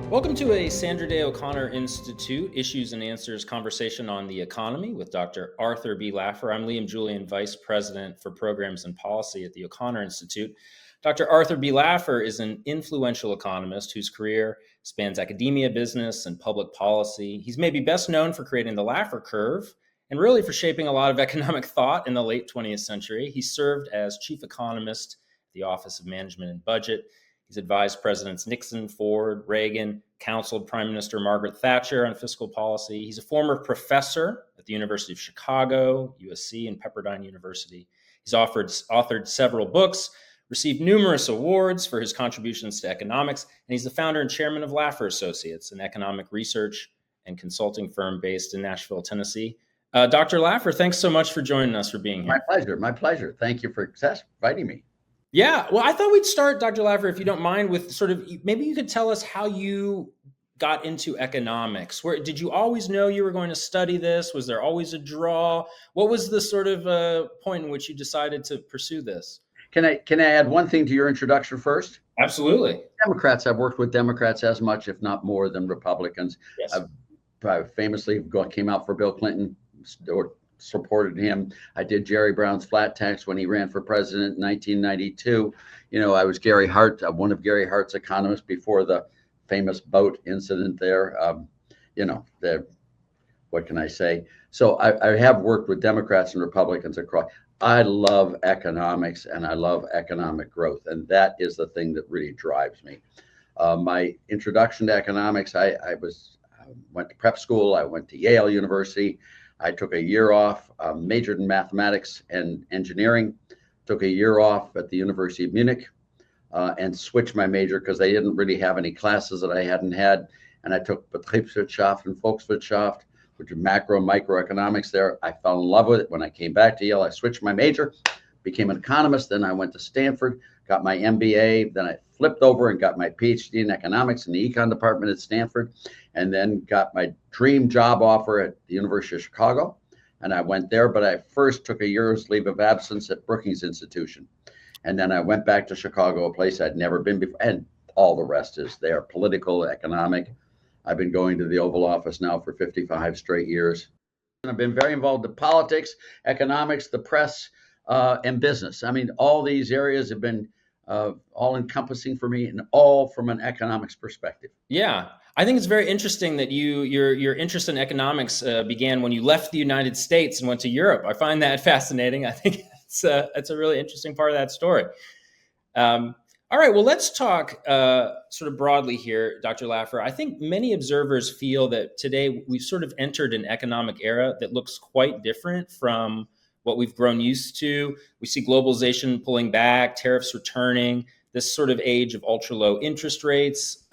Welcome to a Sandra Day O'Connor Institute Issues and Answers conversation on the economy with Dr. Arthur B. Laffer. I'm Liam Julian, Vice President for Programs and Policy at the O'Connor Institute. Dr. Arthur B. Laffer is an influential economist whose career spans academia, business, and public policy. He's maybe best known for creating the Laffer Curve and really for shaping a lot of economic thought in the late 20th century. He served as chief economist at the Office of Management and Budget. He's advised Presidents Nixon, Ford, Reagan, counseled Prime Minister Margaret Thatcher on fiscal policy. He's a former professor at the University of Chicago, USC, and Pepperdine University. He's authored several books, received numerous awards for his contributions to economics, and he's the founder and chairman of Laffer Associates, an economic research and consulting firm based in Nashville, Tennessee. Dr. Laffer, thanks so much for joining us, for being here. My pleasure. Thank you for inviting me. Yeah, well, I thought we'd start, Dr. Laffer, if you don't mind, with sort of, maybe you could tell us how you got into economics. Did you always know you were going to study this? Was there always a draw? What was the sort of point in which you decided to pursue this? Can I add one thing to your introduction first? Absolutely. I've worked with Democrats as much, if not more, than Republicans. Yes. I famously came out for Bill Clinton or supported him. I did Jerry Brown's flat tax when he ran for president in 1992. I was Gary Hart, one of Gary Hart's economists before the famous boat incident there. What can I say? So I have worked with Democrats and Republicans across. I love economics and I love economic growth. And that is the thing that really drives me. My introduction to economics, I went to prep school. I went to Yale University. I took a year off, majored in mathematics and engineering, took a year off at the University of Munich, and switched my major because they didn't really have any classes that I hadn't had. And I took Betriebswirtschaft and Volkswirtschaft, which are macro and microeconomics there. I fell in love with it. When I came back to Yale, I switched my major, became an economist. Then I went to Stanford, got my MBA. Then I flipped over and got my PhD in economics in the econ department at Stanford, and then got my dream job offer at the University of Chicago. And I went there, but I first took a year's leave of absence at Brookings Institution. And then I went back to Chicago, a place I'd never been before. And all the rest is there, political, economic. I've been going to the Oval Office now for 55 straight years. And I've been very involved in politics, economics, the press, and business. I mean, all these areas have been all encompassing for me, and all from an economics perspective. Yeah, I think it's very interesting that your interest in economics began when you left the United States and went to Europe. I find that fascinating. I think it's a really interesting part of that story. All right, well, let's talk sort of broadly here, Dr. Laffer. I think many observers feel that today we've sort of entered an economic era that looks quite different from what we've grown used to. We see globalization pulling back, tariffs returning. This sort of age of ultra low interest rates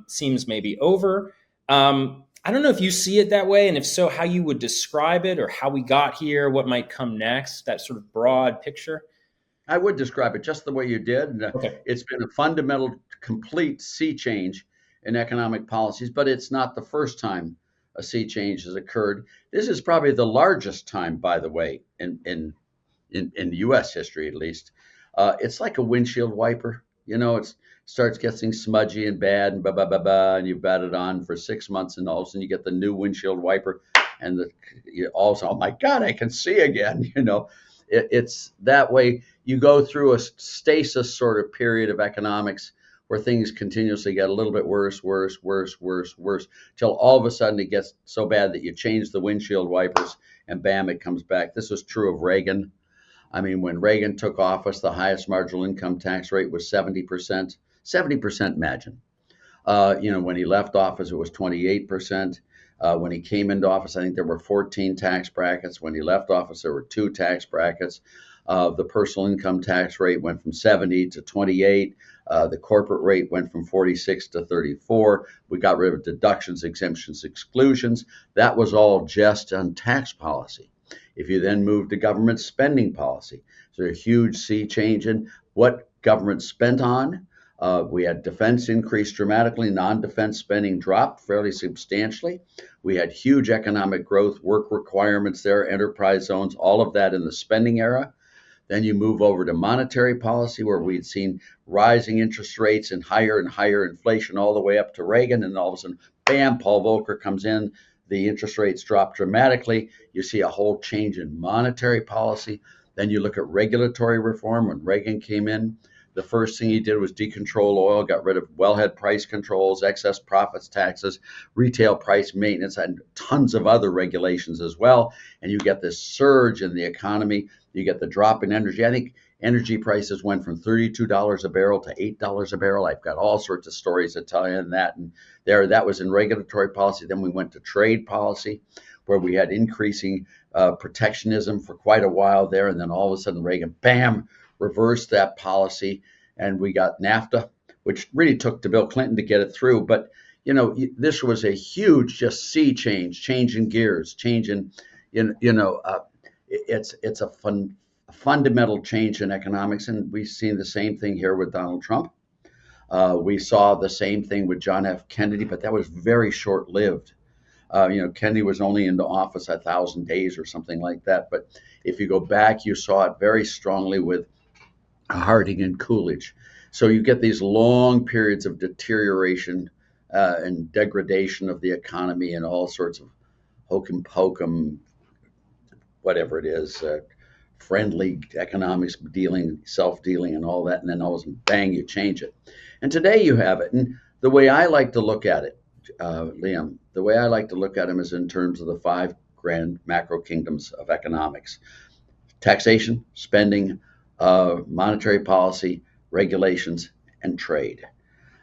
seems maybe over. I don't know if you see it that way, and if so, how you would describe it, or how we got here, what might come next, that sort of broad picture. I would describe it just the way you did. Okay. It's been a fundamental, complete sea change in economic policies, but it's not the first time a sea change has occurred. This is probably the largest time, by the way, in U.S. history, at least. It's like a windshield wiper. It starts getting smudgy and bad and and you've got it on for 6 months, and all of a sudden you get the new windshild wiper, and oh my God, I can see again. It's that way. You go through a stasis sort of period of economics where things continuously get a little bit worse, till all of a sudden it gets so bad that you change the windshield wipers and bam, it comes back. This was true of Reagan. I mean, when Reagan took office, the highest marginal income tax rate was 70%. 70%, imagine. When he left office, it was 28%. When he came into office, I think there were 14 tax brackets. When he left office, there were 2 tax brackets. The personal income tax rate went from 70 to 28. The corporate rate went from 46 to 34. We got rid of deductions, exemptions, exclusions. That was all just on tax policy. If you then move to government spending policy, so a huge sea change in what government spent on. We had defense increase dramatically, non-defense spending dropped fairly substantially. We had huge economic growth, work requirements there, enterprise zones, all of that in the spending era. Then you move over to monetary policy, where we'd seen rising interest rates and higher inflation all the way up to Reagan. And all of a sudden, bam, Paul Volcker comes in. The interest rates drop dramatically. You see a whole change in monetary policy. Then you look at regulatory reform. When Reagan came in, the first thing he did was decontrol oil, got rid of wellhead price controls, excess profits taxes, retail price maintenance, and tons of other regulations as well. And you get this surge in the economy. You get the drop in energy. I think energy prices went from $32 a barrel to $8 a barrel. I've got all sorts of stories to tell you in that. And that was in regulatory policy. Then we went to trade policy, where we had increasing protectionism for quite a while there. And then all of a sudden, Reagan, bam, reversed that policy, and we got NAFTA, which really took to Bill Clinton to get it through. But this was a huge, just sea change in gears, it's a fundamental change in economics, and we've seen the same thing here with Donald Trump. We saw the same thing with John F. Kennedy, but that was very short-lived. Kennedy was only into office 1,000 days or something like that. But if you go back, you saw it very strongly with Harding and Coolidge. So you get these long periods of deterioration and degradation of the economy and all sorts of hokum pokum, whatever it is, friendly economics, self-dealing and all that. And then all of a sudden, bang, you change it. And today you have it. And the way I like to look at it, Liam, the way I like to look at them is in terms of the 5 grand macro kingdoms of economics: taxation, spending, monetary policy, regulations, and trade.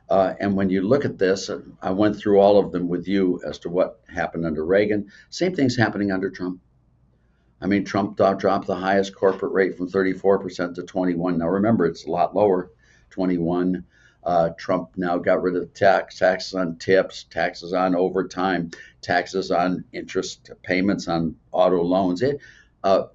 And when you look at this, I went through all of them with you as to what happened under Reagan. Same thing's happening under Trump. I mean, Trump dropped the highest corporate rate from 34% to 21%. Now, remember, it's a lot lower, 21%. Trump now got rid of taxes on tips, taxes on overtime, taxes on interest payments on auto loans.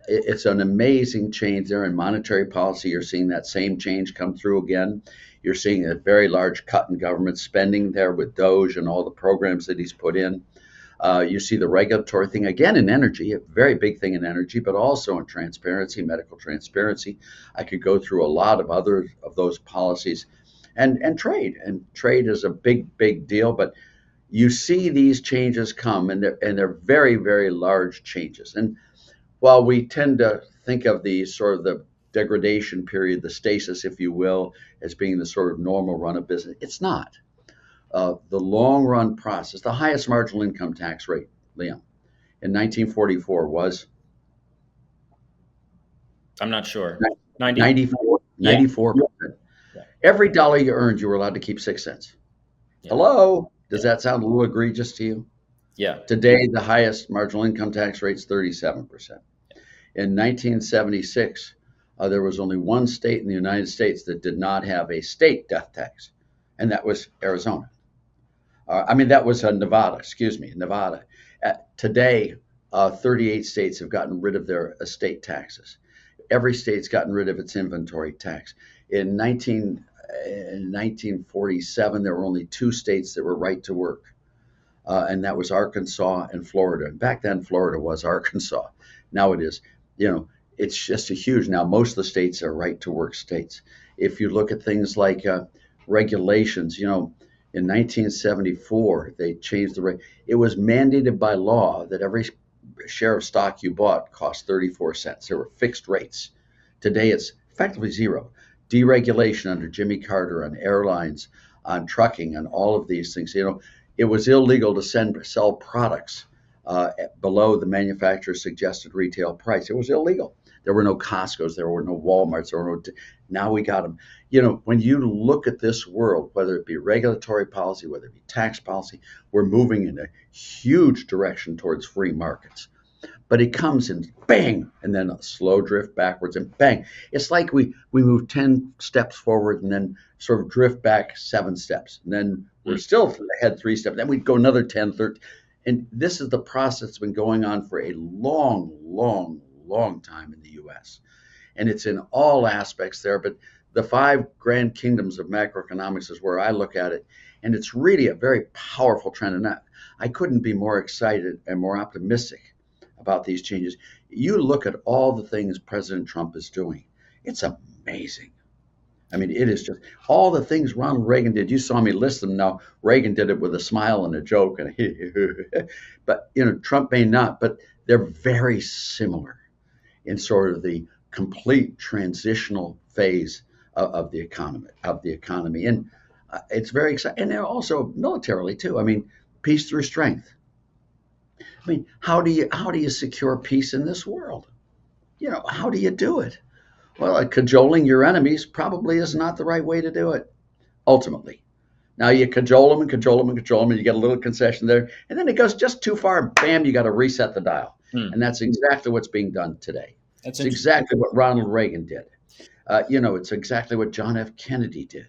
It's an amazing change there in monetary policy. You're seeing that same change come through again. You're seeing a very large cut in government spending there with Doge and all the programs that he's put in. You see the regulatory thing again in energy, a very big thing in energy, but also in transparency, medical transparency. I could go through a lot of other of those policies. And trade. And trade is a big deal. But you see these changes come, and they're very, very large changes. And while we tend to think of the sort of the degradation period, the stasis, if you will, as being the sort of normal run of business, it's not. The long run process, the highest marginal income tax rate, Liam, in 1944 was? I'm not sure. 94%. Yeah. Every dollar you earned, you were allowed to keep 6 cents. Yeah. Hello? Does that sound a little egregious to you? Yeah. Today, the highest marginal income tax rate is 37%. In 1976, there was only one state in the United States that did not have a state death tax, and that was Arizona. That was Nevada, Nevada. Today, 38 states have gotten rid of their estate taxes. Every state's gotten rid of its inventory tax. In 1947, there were only 2 states that were right to work, and that was Arkansas and Florida. And back then, Florida was Arkansas. Now it is. It's just a huge. Now most of the states are right to work states. If you look at things like regulations, in 1974, they changed the rate. It was mandated by law that every share of stock you bought cost 34 cents. There were fixed rates. Today, it's effectively zero. Deregulation under Jimmy Carter on airlines, on trucking, on all of these things. It was illegal to sell products below the manufacturer's suggested retail price. It was illegal. There were no Costco's, there were no Walmarts, now we got them. When you look at this world, whether it be regulatory policy, whether it be tax policy, we're moving in a huge direction towards free markets. But it comes in bang, and then a slow drift backwards and bang. It's like we move 10 steps forward and then sort of drift back 7 steps. And then we're still ahead 3 steps. Then we go another 10, 30. And this is the process that's been going on for a long time in the U.S. And it's in all aspects there. But the 5 grand kingdoms of macroeconomics is where I look at it. And it's really a very powerful trend. And I couldn't be more excited and more optimistic about these changes. You look at all the things President Trump is doing. It's amazing. I mean, it is just all the things Ronald Reagan did. You saw me list them. Now, Reagan did it with a smile and a joke, and but Trump may not. But they're very similar in sort of the complete transitional phase of the economy, and it's very exciting. And they're also militarily too. I mean, peace through strength. I mean, how do you secure peace in this world? How do you do it? Well, cajoling your enemies probably is not the right way to do it, ultimately. Now you cajole them and cajole them and cajole them, and you get a little concession there, and then it goes just too far, and bam, you got to reset the dial. And that's exactly what's being done today. It's exactly what Ronald Reagan did. It's exactly what John F. Kennedy did.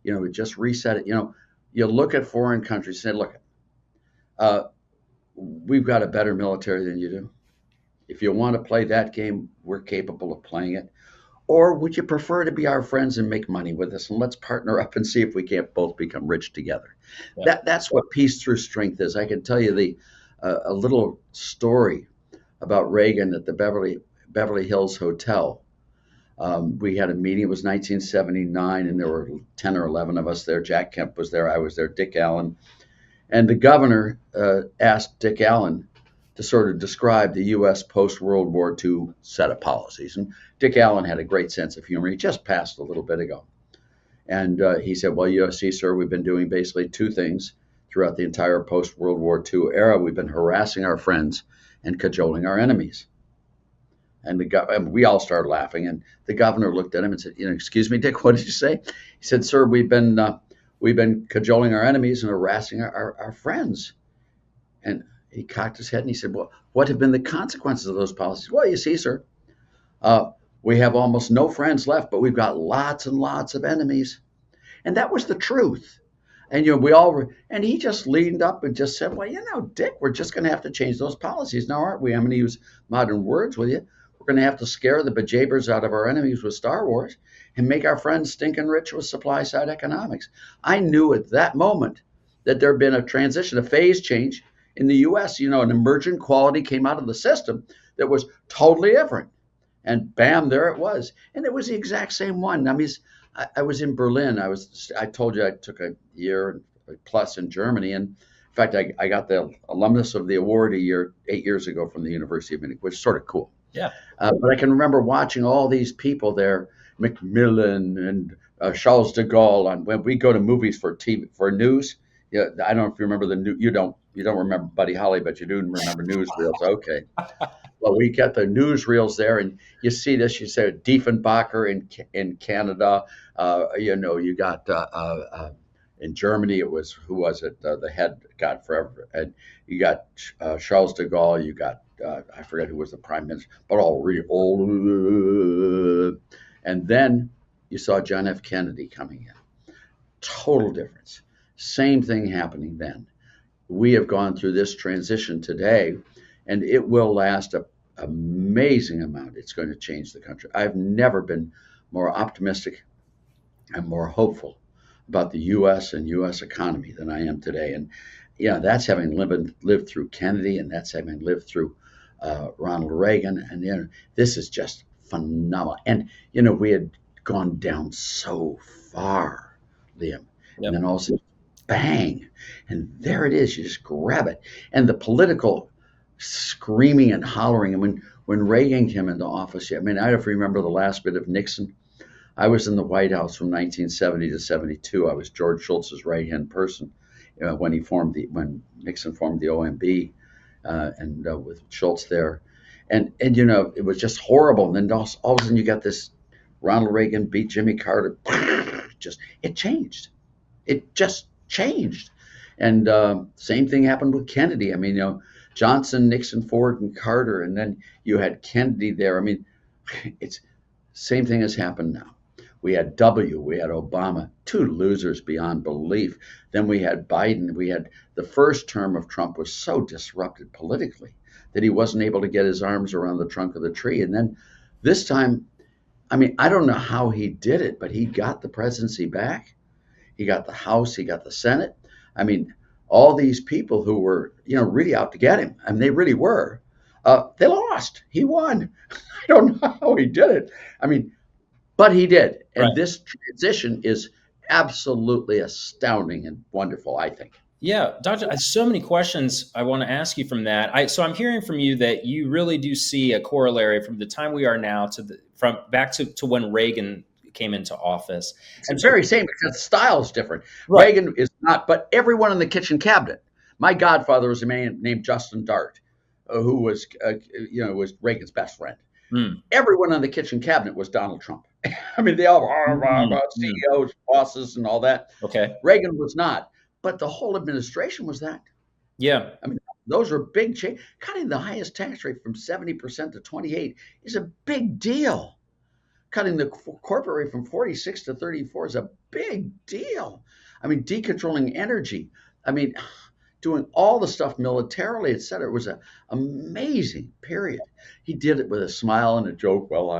We just reset it. You look at foreign countries and say, look, we've got a better military than you do. If you want to play that game, we're capable of playing it. Or would you prefer to be our friends and make money with us? And let's partner up and see if we can't both become rich together. Yeah. That's what peace through strength is. I can tell you a little story about Reagan at the Beverly Hills Hotel. We had a meeting. It was 1979, and there were 10 or 11 of us there. Jack Kemp was there. I was there. Dick Allen. And the governor asked Dick Allen to sort of describe the U.S. post-World War II set of policies. And Dick Allen had a great sense of humor. He just passed a little bit ago. And he said, well, see, sir, we've been doing basically two things throughout the entire post-World War II era. We've been harassing our friends and cajoling our enemies. And we all started laughing. And the governor looked at him and said, excuse me, Dick, what did you say? He said, sir, we've been cajoling our enemies and harassing our friends. And he cocked his head and he said, well, what have been the consequences of those policies? Well, you see, sir, we have almost no friends left, but we've got lots and lots of enemies. And that was the truth. And, and he just leaned up and just said, well, Dick, we're just going to have to change those policies now, aren't we? I'm going to use modern words with you. We're going to have to scare the bejabbers out of our enemies with Star Wars and make our friends stinking rich with supply side economics. I knew at that moment that there had been a transition, a phase change in the U.S., an emergent quality came out of the system that was totally different. And bam, there it was. And it was the exact same one. I mean, I was in Berlin. I told you I took a year plus in Germany. And in fact, I got the alumnus of the award 8 years ago from the University of Munich, which is sort of cool. Yeah. But I can remember watching all these people there, Macmillan and Charles de Gaulle. And when we go to movies for TV, for news, I don't know if you remember the new. You don't remember Buddy Holly, but you do remember newsreels. Okay. Well, we get the newsreels there, and you see this. You say Diefenbacher in Canada. You got in Germany. It was who was it? The head got forever, and you got Charles de Gaulle. You got I forget who was the prime minister, but all really old. And then you saw John F. Kennedy coming in. Total difference. Same thing happening then. We have gone through this transition today, and it will last an amazing amount. It's going to change the country. I've never been more optimistic and more hopeful about the U.S. and U.S. economy than I am today. And that's having lived through Kennedy, and that's having lived through Ronald Reagan. And this is just phenomenal. And we had gone down so far, Liam, and then all of a sudden, bang, and there it is. You just grab it. And the political screaming and hollering. And when Reagan came into office, I mean, I don't remember the last bit of Nixon. I was in the White House from 1970 to 72. I was George Shultz's right-hand person when Nixon formed the OMB, and with Schultz there, and it was just horrible. And then all of a sudden you got this Ronald Reagan beat Jimmy Carter. It changed. It just changed. And same thing happened with Kennedy. I mean, Johnson, Nixon, Ford, and Carter, and then you had Kennedy there. I mean, it's same thing has happened now. We had we had Obama, two losers beyond belief. Then we had Biden. We had the first term of Trump was so disrupted politically that he wasn't able to get his arms around the trunk of the tree. And then this time, I mean, I don't know how he did it, but he got the presidency back. He got the House. He got the Senate. I mean, all these people who were, really out to get him, I mean, they really were. They lost. He won. I don't know how he did it. I mean, But he did. Right. And this transition is absolutely astounding and wonderful, I think. Yeah, Doctor, so many questions I want to ask you from that. So I'm hearing from you that you really do see a corollary from the time we are now to from back to when Reagan came into office. It's And the so, very same, because the style is different. right, Reagan is not, but everyone in the kitchen cabinet. My godfather was a man named Justin Dart, who was, was Reagan's best friend. mm, Everyone on the kitchen cabinet was Donald Trump. I mean, they all mm, mm, CEOs, bosses, and all that. okay, Reagan was not, but the whole administration was that. yeah, I mean, those are big change. Cutting the highest tax rate from 70% to 28 is a big deal. Cutting the corporate rate from 46 to 34 is a big deal. I mean, decontrolling energy. I mean, doing all the stuff militarily, et cetera. It was an amazing period. He did it with a smile and a joke. Well,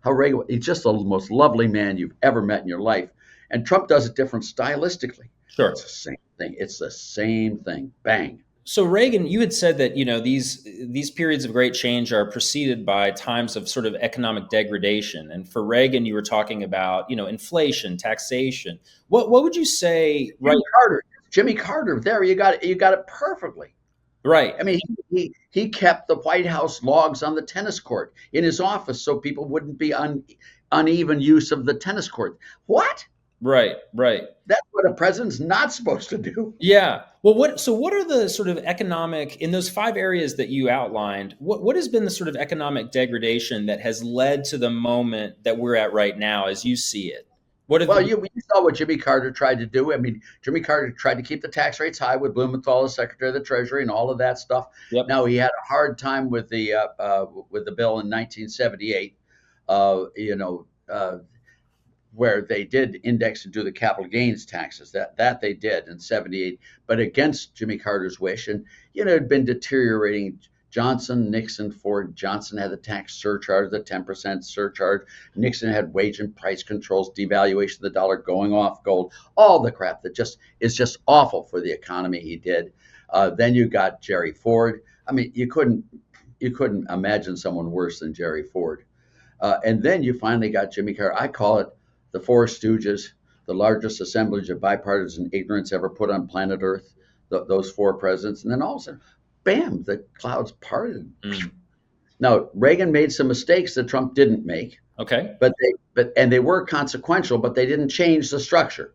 how Reagan, he's just the most lovely man you've ever met in your life. And Trump does it different stylistically. sure. It's the same thing. It's the same thing. Bang. So Reagan, you had said that these periods of great change are preceded by times of sort of economic degradation, and for Reagan, you were talking about inflation, taxation. What would you say? Right, Jimmy Carter. There, you got it perfectly. right, I mean, he kept the White House logs on the tennis court in his office so people wouldn't be uneven use of the tennis court. What? right, right. That's what a president's not supposed to do. Yeah. Well, what are the sort of economic in those 5 areas that you outlined? What has been the sort of economic degradation that has led to the moment that we're at right now, as you see it? What have Well, you saw what Jimmy Carter tried to do. I mean, Jimmy Carter tried to keep the tax rates high with Blumenthal as Secretary of the Treasury and all of that stuff. Yep. Now, he had a hard time with the bill in 1978. Where they did index and do the capital gains taxes. That they did in 78, but against Jimmy Carter's wish. And, it had been deteriorating. Johnson, Nixon, Ford. Johnson had the tax surcharge, the 10% surcharge. Nixon had wage and price controls, devaluation of the dollar, going off gold, all the crap that is just awful for the economy he did. Then you got Jerry Ford. I mean, you couldn't imagine someone worse than Jerry Ford. And then you finally got Jimmy Carter. I call it the Four Stooges, the largest assemblage of bipartisan ignorance ever put on planet Earth, those four presidents. And then all of a sudden, bam, the clouds parted. Mm. Now, Reagan made some mistakes that Trump didn't make. Okay. But they were consequential, but they didn't change the structure.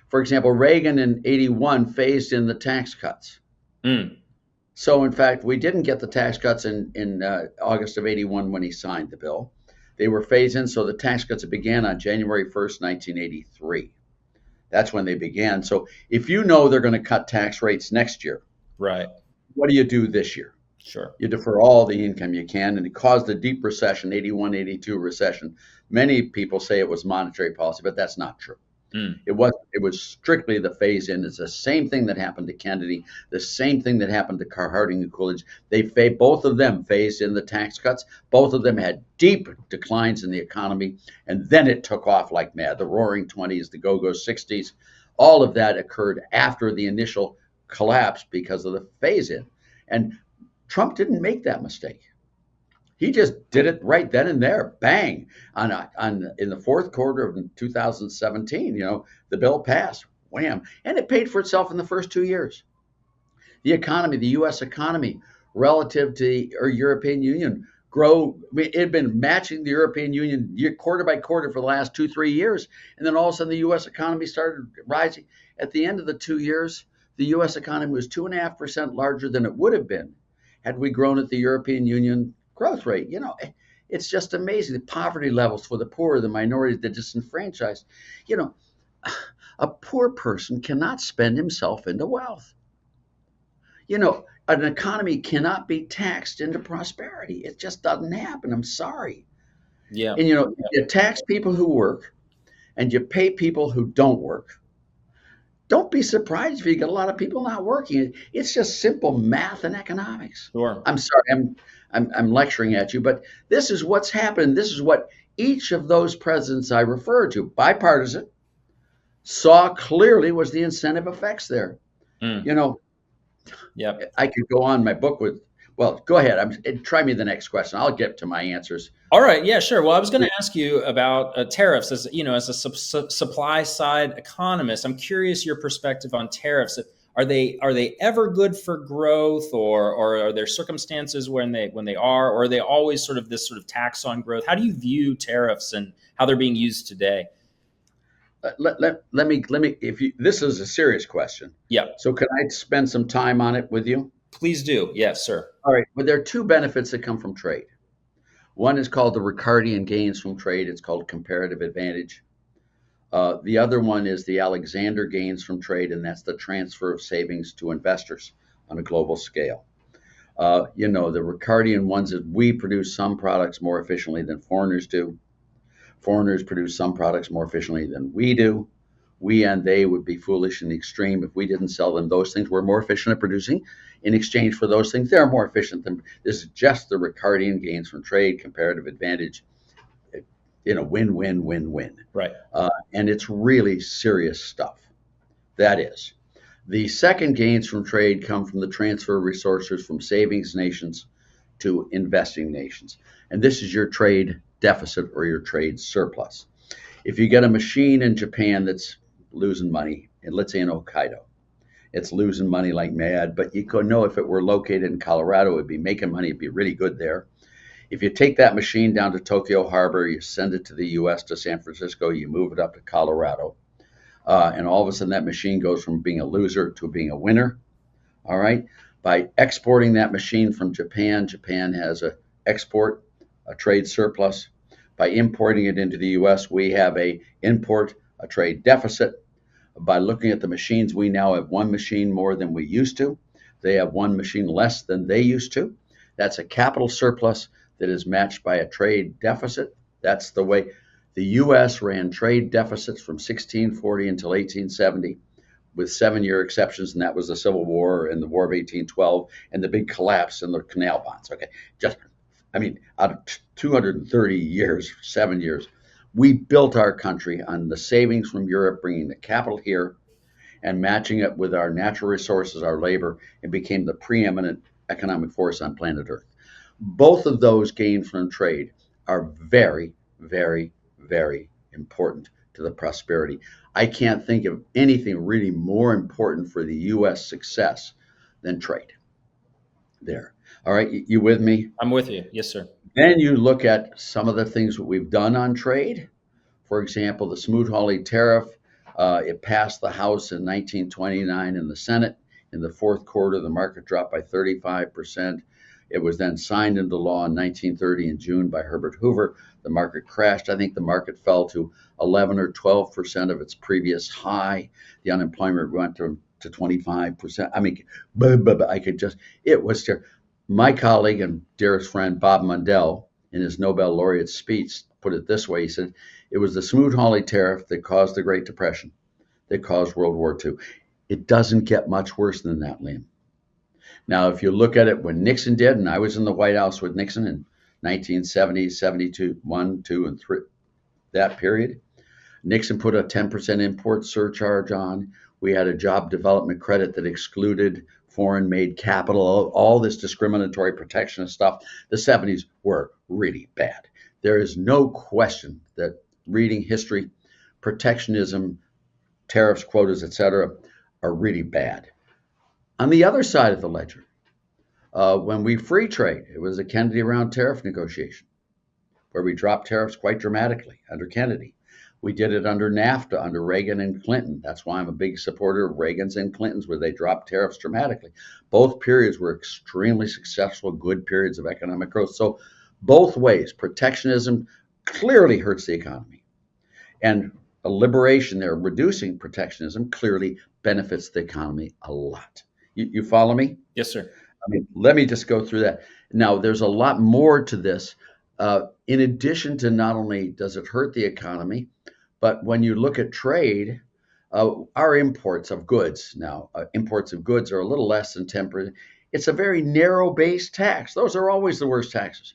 For example, Reagan in 81 phased in the tax cuts. Mm. So, in fact, we didn't get the tax cuts in August of 81 when he signed the bill. They were phased in, so the tax cuts began on January 1st, 1983. That's when they began. So if you know they're going to cut tax rates next year, Right. what do you do this year? Sure. You defer all the income you can, and it caused the deep recession, 81, 82 recession. Many people say it was monetary policy, but that's not true. Mm. It was strictly the phase in. It's the same thing that happened to Kennedy, the same thing that happened to Harding and Coolidge. Both of them phased in the tax cuts. Both of them had deep declines in the economy, and then it took off like mad. The Roaring 20s, the Go-Go 60s, all of that occurred after the initial collapse because of the phase in. And Trump didn't make that mistake. He just did it right then and there, bang, in the fourth quarter of 2017. The bill passed, wham, and it paid for itself in the first 2 years. The economy, the U.S. economy, relative to the European Union, it had been matching the European Union quarter by quarter for the last 2-3 years, and then all of a sudden the U.S. economy started rising. At the end of the 2 years, the U.S. economy was 2.5% larger than it would have been had we grown at the European Union growth rate. It's just amazing. The poverty levels for the poor, the minorities, the disenfranchised. A poor person cannot spend himself into wealth. An economy cannot be taxed into prosperity. It just doesn't happen. I'm sorry. Yeah. And you tax people who work and you pay people who don't work. Don't be surprised if you get a lot of people not working. It's just simple math and economics. Sure. I'm sorry, I'm lecturing at you, but this is what's happened. This is what each of those presidents I referred to, bipartisan, saw clearly was the incentive effects there. Mm. Yep. I could go on. My book Well, go ahead. Try me the next question. I'll get to my answers. All right, yeah, sure. Well, I was going to ask you about tariffs as as a supply side economist. I'm curious your perspective on tariffs. Are they ever good for growth, or are there circumstances when they are, or are they always sort of this sort of tax on growth? How do you view tariffs and how they're being used today? Let me. If you, this is a serious question, Yeah, so can I spend some time on it with you? please do. Yes, sir. All right. But there are two benefits that come from trade. One is called the Ricardian gains from trade. It's called comparative advantage. The other one is the Alexander gains from trade, and that's the transfer of savings to investors on a global scale. The Ricardian ones is we produce some products more efficiently than foreigners do. Foreigners produce some products more efficiently than we do. We and they would be foolish in the extreme if we didn't sell them those things we're more efficient at producing. In exchange for those things, they're more efficient than. This is just the Ricardian gains from trade, comparative advantage. Win, win, win, win. Right. And it's really serious stuff. That is. The second gains from trade come from the transfer of resources from savings nations to investing nations. And this is your trade deficit or your trade surplus. If you get a machine in Japan that's losing money, and let's say in Hokkaido, it's losing money like mad, but you could know if it were located in Colorado, it'd be making money, it'd be really good there. If you take that machine down to Tokyo Harbor, you send it to the US, to San Francisco, you move it up to Colorado, and all of a sudden that machine goes from being a loser to being a winner. All right. By exporting that machine from Japan, Japan has a trade surplus. By importing it into the US, we have a trade deficit. By looking at the machines, we now have one machine more than we used to. They have one machine less than they used to. That's a capital surplus that is matched by a trade deficit. That's the way the US ran trade deficits from 1640 until 1870, with 7-year exceptions, and that was the Civil War and the War of 1812 and the big collapse in the canal bonds. Okay, out of 230 years, 7 years, we built our country on the savings from Europe, bringing the capital here and matching it with our natural resources, our labor, and became the preeminent economic force on planet Earth. Both of those gains from trade are very, very, very important to the prosperity. I can't think of anything really more important for the U.S. success than trade. There. All right, you with me? I'm with you. Yes, sir. Then you look at some of the things that we've done on trade. For example, the Smoot-Hawley tariff, it passed the House in 1929 and the Senate. In the fourth quarter, the market dropped by 35%. It was then signed into law in 1930 in June by Herbert Hoover. The market crashed. I think the market fell to 11 or 12% of its previous high. The unemployment went to 25%. It was terrible. My colleague and dearest friend, Bob Mundell, in his Nobel laureate speech, put it this way. He said, it was the Smoot-Hawley tariff that caused the Great Depression, that caused World War II. It doesn't get much worse than that, Liam. Now, if you look at it when Nixon did, and I was in the White House with Nixon in 1970, 72, 1, 2, and 3, that period, Nixon put a 10% import surcharge on. We had a job development credit that excluded foreign-made capital, all this discriminatory protectionist stuff. The 70s were really bad. There is no question that reading history, protectionism, tariffs, quotas, etc., are really bad. On the other side of the ledger, when we free trade, it was a Kennedy-round tariff negotiation where we dropped tariffs quite dramatically under Kennedy. We did it under NAFTA, under Reagan and Clinton. That's why I'm a big supporter of Reagan's and Clinton's, where they dropped tariffs dramatically. Both periods were extremely successful, good periods of economic growth. So both ways, protectionism clearly hurts the economy. And a liberation there, reducing protectionism, clearly benefits the economy a lot. You follow me? Yes, sir. Let me just go through that. Now, there's a lot more to this. In addition to not only does it hurt the economy, but when you look at trade, our imports of goods are a little less than 10%. It's a very narrow-based tax. Those are always the worst taxes.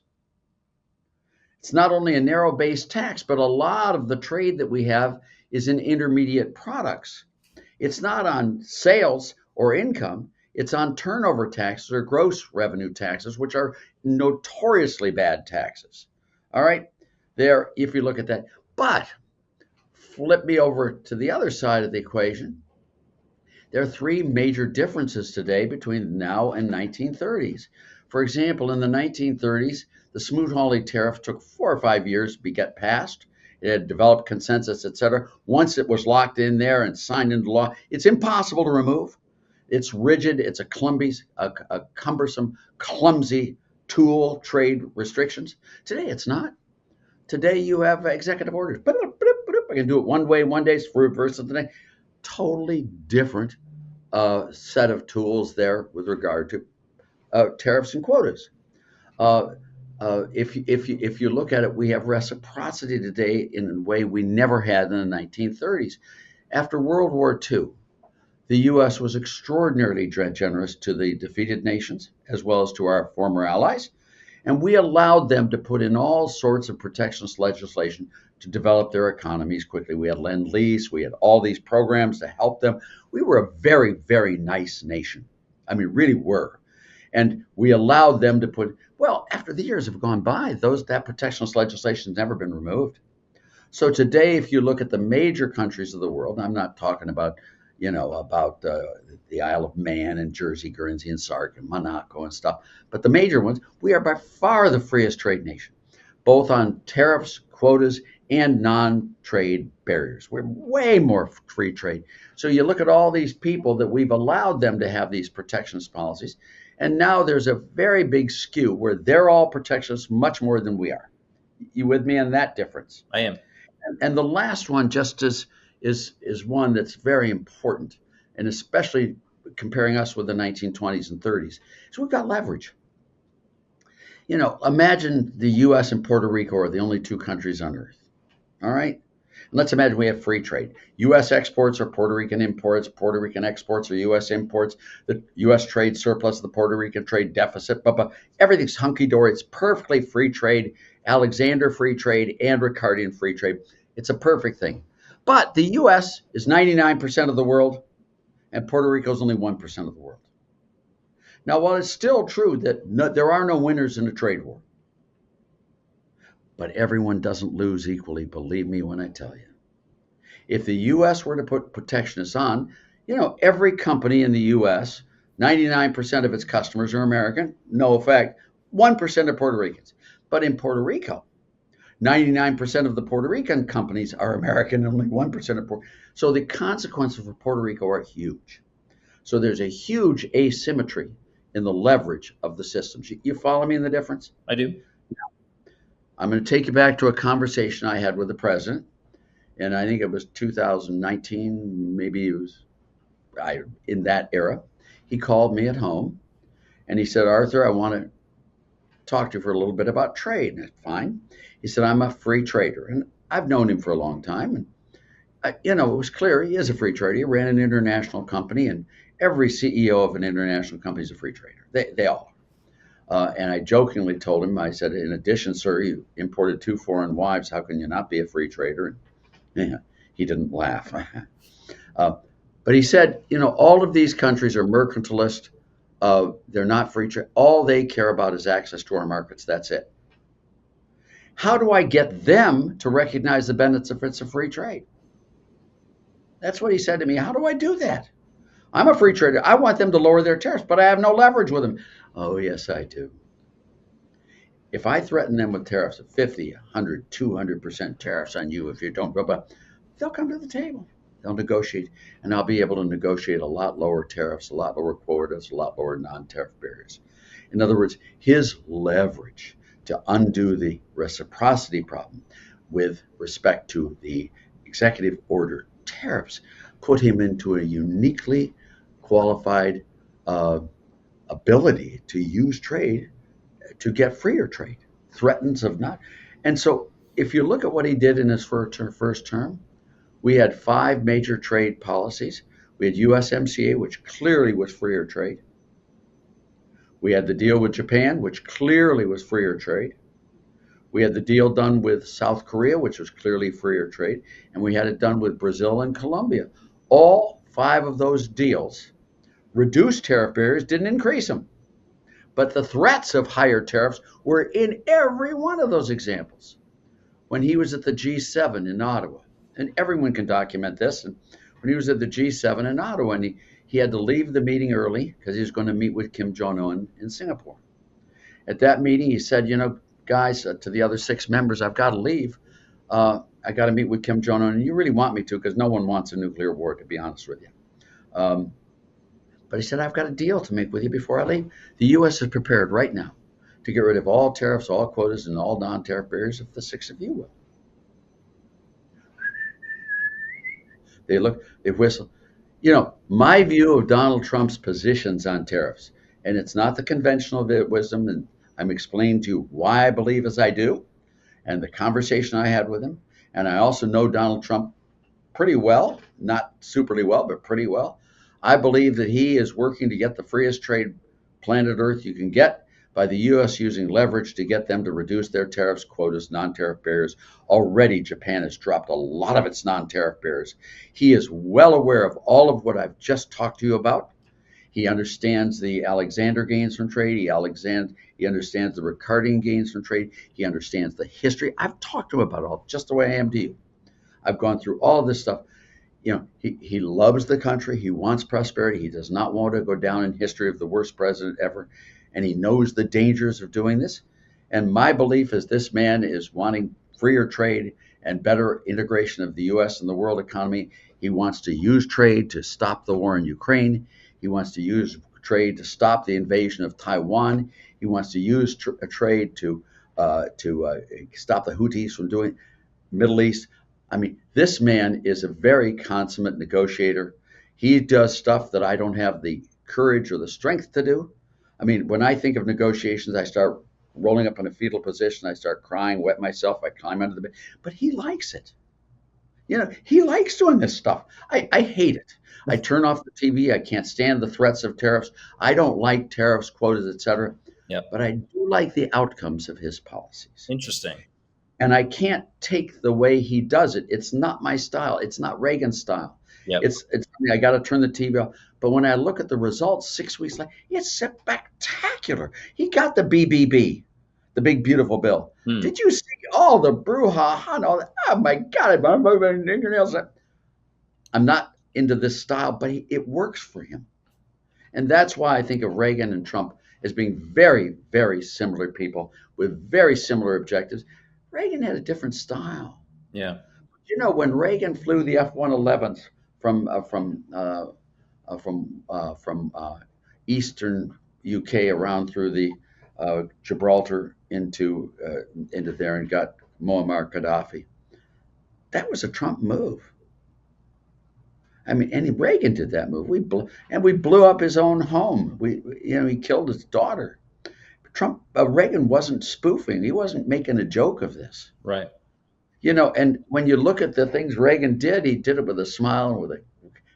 It's not only a narrow-based tax, but a lot of the trade that we have is in intermediate products. It's not on sales or income. It's on turnover taxes or gross revenue taxes, which are notoriously bad taxes. All right, there, if you look at that. But flip me over to the other side of the equation. There are three major differences today between now and 1930s. For example, in the 1930s, the Smoot-Hawley tariff took 4 or 5 years to get passed. It had developed consensus, etc. Once it was locked in there and signed into law, it's impossible to remove. It's rigid. It's a cumbersome, clumsy tool, trade restrictions. Today, it's not. Today, you have executive orders. I can do it one way, one day, reverse it the next. Totally different set of tools there with regard to tariffs and quotas. If you look at it, we have reciprocity today in a way we never had in the 1930s. After World War II, the U.S. was extraordinarily generous to the defeated nations as well as to our former allies, and we allowed them to put in all sorts of protectionist legislation to develop their economies quickly. We had Lend-Lease, we had all these programs to help them. We were a very, very nice nation. I mean, really were. And we allowed them to put, well, after the years have gone by, that protectionist legislation has never been removed. So today, if you look at the major countries of the world, I'm not talking about, the Isle of Man and Jersey, Guernsey, and Sark and Monaco and stuff, but the major ones, we are by far the freest trade nation, both on tariffs, quotas, and non-trade barriers. We're way more free trade. So you look at all these people that we've allowed them to have these protectionist policies, and now there's a very big skew where they're all protectionists much more than we are. You with me on that difference? I am. And the last one just is one that's very important, and especially comparing us with the 1920s and 30s, is we've got leverage. Imagine the U.S. and Puerto Rico are the only two countries on earth. All right? And let's imagine we have free trade. U.S. exports are Puerto Rican imports. Puerto Rican exports are U.S. imports. The U.S. trade surplus, the Puerto Rican trade deficit, everything's hunky-dory. It's perfectly free trade. Alexander free trade and Ricardian free trade. It's a perfect thing. But the U.S. is 99% of the world, and Puerto Rico is only 1% of the world. Now, while it's still true that there are no winners in a trade war, but everyone doesn't lose equally, believe me when I tell you. If the U.S. were to put protectionists on, every company in the U.S., 99% of its customers are American, no effect, 1% are Puerto Ricans. But in Puerto Rico, 99% of the Puerto Rican companies are American, and only 1% are Puerto Rican. So the consequences for Puerto Rico are huge. So there's a huge asymmetry in the leverage of the systems. You follow me in the difference? I do. I'm going to take you back to a conversation I had with the president, and I think it was 2019, maybe it was in that era. He called me at home, and he said, "Arthur, I want to talk to you for a little bit about trade." And that's fine. He said, "I'm a free trader." And I've known him for a long time. And, it was clear he is a free trader. He ran an international company, and every CEO of an international company is a free trader. They all are. And I jokingly told him, I said, "In addition, sir, you imported 2 foreign wives. How can you not be a free trader?" And he didn't laugh. But he said, all of these countries are mercantilist. They're not free trade. All they care about is access to our markets. That's it. How do I get them to recognize the benefits of free trade? That's what he said to me. How do I do that? I'm a free trader. I want them to lower their tariffs, but I have no leverage with them. Oh, yes, I do. If I threaten them with tariffs of 50, 100, 200% tariffs on you if you don't, they'll come to the table. They'll negotiate, and I'll be able to negotiate a lot lower tariffs, a lot lower quotas, a lot lower non-tariff barriers. In other words, his leverage to undo the reciprocity problem with respect to the executive order tariffs put him into a uniquely qualified ability to use trade to get freer trade, threatens of not. And so if you look at what he did in his first term, we had 5 major trade policies. We had USMCA, which clearly was freer trade. We had the deal with Japan, which clearly was freer trade. We had the deal done with South Korea, which was clearly freer trade. And we had it done with Brazil and Colombia. All 5 of those deals reduced tariff barriers, didn't increase them. But the threats of higher tariffs were in every one of those examples. When he was at the G7 in Ottawa, and everyone can document this, and when he was at the G7 in Ottawa, and he had to leave the meeting early because he was going to meet with Kim Jong-un in Singapore. At that meeting, he said, guys, to the other 6 members, I've got to leave. I got to meet with Kim Jong-un, and you really want me to, because no one wants a nuclear war, to be honest with you. But he said, I've got a deal to make with you before I leave. The U.S. is prepared right now to get rid of all tariffs, all quotas, and all non-tariff barriers if the 6 of you will. They whistle. My view of Donald Trump's positions on tariffs, and it's not the conventional wisdom, and I'm explaining to you why I believe as I do, and the conversation I had with him. And I also know Donald Trump pretty well, not superly well, but pretty well. I believe that he is working to get the freest trade planet Earth you can get by the U.S. using leverage to get them to reduce their tariffs, quotas, non-tariff barriers. Already, Japan has dropped a lot of its non-tariff barriers. He is well aware of all of what I've just talked to you about. He understands the Alexander gains from trade. He understands the Ricardian gains from trade. He understands the history. I've talked to him about it all, just the way I am to you. I've gone through all of this stuff. He loves the country. He wants prosperity. He does not want to go down in history of the worst president ever. And he knows the dangers of doing this. And my belief is this man is wanting freer trade and better integration of the U.S. and the world economy. He wants to use trade to stop the war in Ukraine. He wants to use trade to stop the invasion of Taiwan. He wants to use trade to stop the Houthis from doing Middle East. This man is a very consummate negotiator. He does stuff that I don't have the courage or the strength to do. When I think of negotiations, I start rolling up in a fetal position. I start crying, wet myself. I climb under the bed. But he likes it. He likes doing this stuff. I hate it. I turn off the TV. I can't stand the threats of tariffs. I don't like tariffs, quotas, etc. Yep. But I do like the outcomes of his policies. Interesting. And I can't take the way he does it. It's not my style. It's not Reagan's style. Yep. I got to turn the TV off. But when I look at the results 6 weeks later, it's spectacular. He got the BBB, the big beautiful bill. Did you see all the brouhaha and all that? Oh my God! I'm moving fingernails. I'm not into this style, but it works for him, and that's why I think of Reagan and Trump as being very, very similar people with very similar objectives. Reagan had a different style. Yeah. When Reagan flew the F-111s from eastern UK around through the Gibraltar into there and got Muammar Gaddafi, that was a Trump move. And Reagan did that move. We blew up his own home. He killed his daughter. Reagan wasn't spoofing. He wasn't making a joke of this. Right. And when you look at the things Reagan did, he did it with a smile and with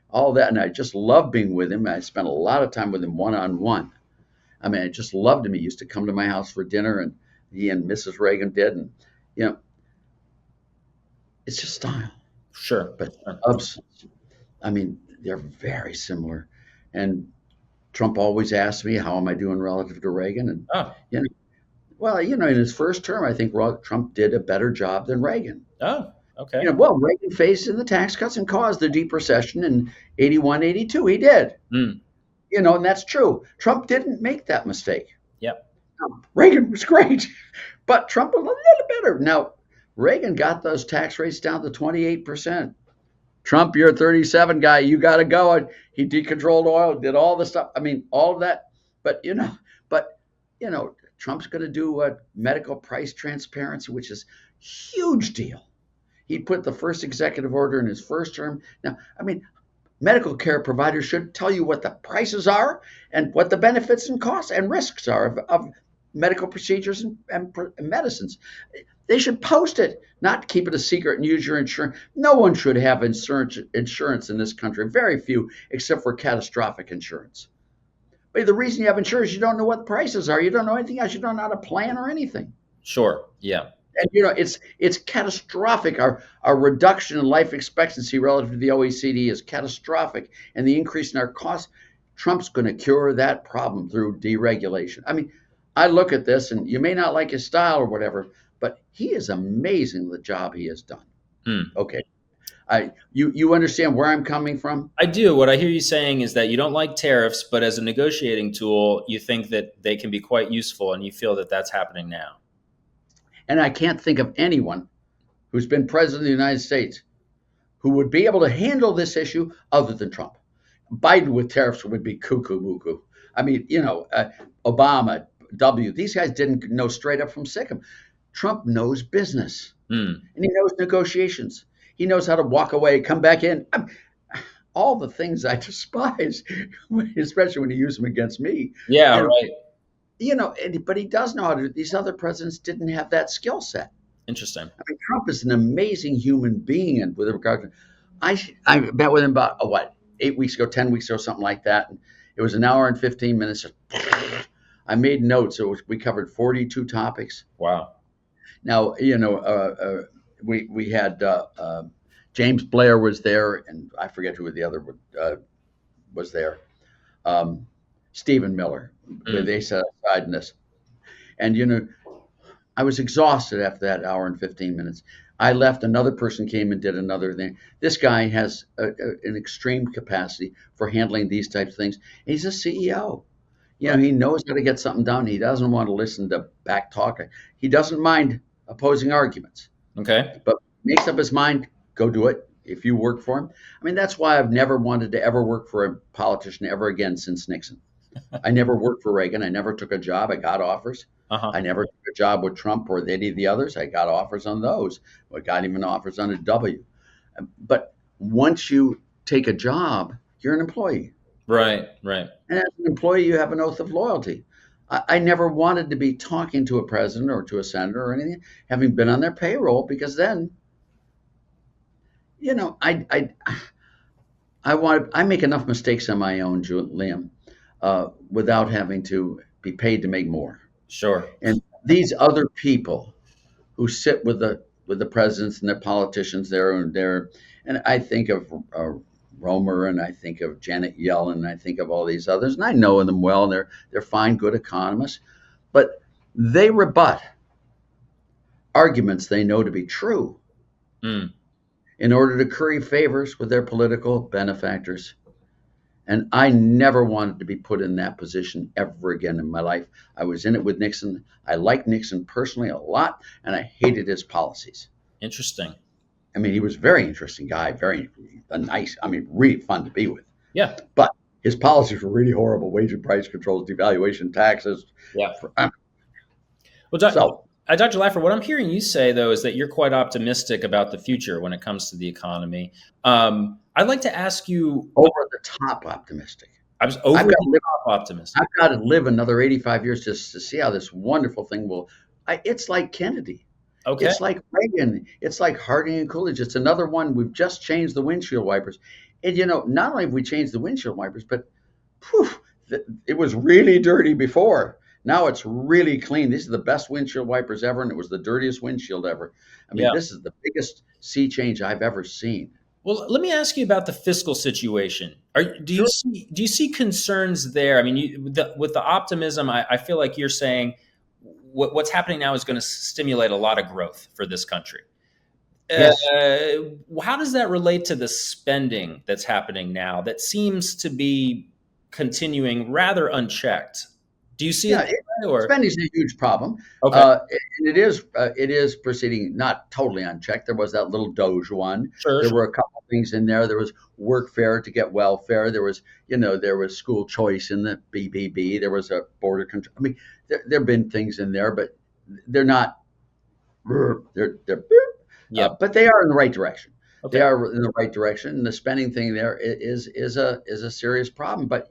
all that. And I just loved being with him. I spent a lot of time with him one-on-one. I just loved him. He used to come to my house for dinner, and he and Mrs. Reagan did. And, it's just style. Sure. But substance. They're very similar. And Trump always asks me, how am I doing relative to Reagan? And, in his first term, I think Trump did a better job than Reagan. Oh, okay. Reagan phased in the tax cuts and caused the deep recession in 81, 82. He did. And that's true. Trump didn't make that mistake. Yep. Reagan was great, but Trump was a little better. Now, Reagan got those tax rates down to 28%. Trump, you're a 37 guy. You got to go. He decontrolled oil, did all the stuff. All of that. But, Trump's going to do medical price transparency, which is a huge deal. He put the first executive order in his first term. Now, medical care providers should tell you what the prices are and what the benefits and costs and risks are of medical procedures and medicines. They should post it, not keep it a secret and use your insurance. No one should have insurance in this country, very few, except for catastrophic insurance. But the reason you have insurance, you don't know what the prices are. You don't know anything else. You don't know how to plan or anything. Sure. Yeah. And, it's catastrophic. Our reduction in life expectancy relative to the OECD is catastrophic. And the increase in our costs, Trump's going to cure that problem through deregulation. I mean, I look at this, and you may not like his style or whatever, but he is amazing the job he has done. Okay. You understand where I'm coming from? I do. What I hear you saying is that you don't like tariffs, but as a negotiating tool, you think that they can be quite useful, and you feel that that's happening now. And I can't think of anyone who's been president of the United States who would be able to handle this issue other than Trump. Biden with tariffs would be cuckoo muckoo. I mean, Obama, these guys didn't know straight up from sick'em. Trump knows business, and he knows negotiations. He knows how to walk away, come back in. All the things I despise, especially when he used them against me. Yeah, and, right. But he does know how to. These other presidents didn't have that skill set. Interesting. I mean, Trump is an amazing human being, and with regard to, I met with him about 8 weeks ago, 10 weeks ago, something like that. And it was an hour and 15 minutes. I made notes. We covered 42 topics. Wow. Now, we had James Blair was there, and I forget who the other was there. Stephen Miller. They set aside in this. And, I was exhausted after that hour and 15 minutes. I left. Another person came and did another thing. This guy has an extreme capacity for handling these types of things. He's a CEO. He knows how to get something done. He doesn't want to listen to back talk. He doesn't mind opposing arguments. Okay. But makes up his mind, go do it if you work for him. I mean, that's why I've never wanted to ever work for a politician ever again since Nixon. I never worked for Reagan. I never took a job. I got offers. I never took a job with Trump or any of the others. I got offers on those. I got even offers on a W. But once you take a job, you're an employee. Right, right. And as an employee, you have an oath of loyalty. I never wanted to be talking to a president or to a senator or anything, having been on their payroll, because then, I make enough mistakes on my own, Liam, without having to be paid to make more. Sure. And these other people who sit with the presidents and the politicians there and there, and I think of Romer, and I think of Janet Yellen, and I think of all these others, and I know them well, and they're fine, good economists, but they rebut arguments they know to be true in order to curry favors with their political benefactors. And I never wanted to be put in that position ever again in my life. I was in it with Nixon. I liked Nixon personally a lot, and I hated his policies. Interesting. I mean, he was a very interesting guy, very nice, really fun to be with. Yeah. But his policies were really horrible: wage and price controls, devaluation, taxes. Yeah. Dr. Laffer, what I'm hearing you say, though, is that you're quite optimistic about the future when it comes to the economy. I'd like to ask you... Over the top optimistic. I was over the top optimistic. I've got to live another 85 years just to see how this wonderful thing will... It's like Kennedy. Okay. It's like Reagan. It's like Harding and Coolidge. It's another one. We've just changed the windshield wipers. And, not only have we changed the windshield wipers, but it was really dirty before. Now it's really clean. These are the best windshield wipers ever, and it was the dirtiest windshield ever. This is the biggest sea change I've ever seen. Well, let me ask you about the fiscal situation. Do you see concerns there? I mean, with the optimism, I feel like you're saying what's happening now is going to stimulate a lot of growth for this country. Yes. How does that relate to the spending that's happening now that seems to be continuing rather unchecked? Do you see it? Spending is a huge problem. Okay. And it is proceeding not totally unchecked. There was that little Doge one. Sure. There were a couple of things in there. There was workfare to get welfare. There was, there was school choice in the BBB. There was a border control. I mean, there have been things in there, but they're not. But they are in the right direction. Okay. They are in the right direction. And the spending thing there is a serious problem. But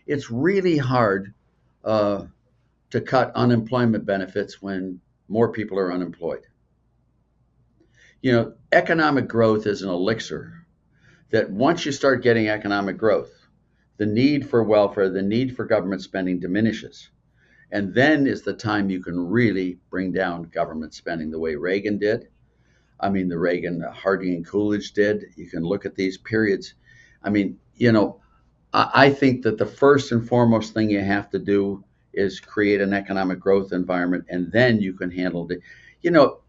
it's really hard to cut unemployment benefits when more people are unemployed. Economic growth is an elixir that once you start getting economic growth, the need for welfare, the need for government spending diminishes. And then is the time you can really bring down government spending the way Reagan did. The Reagan, Harding and Coolidge did. You can look at these periods. I think that the first and foremost thing you have to do is create an economic growth environment, and then you can handle it. You know,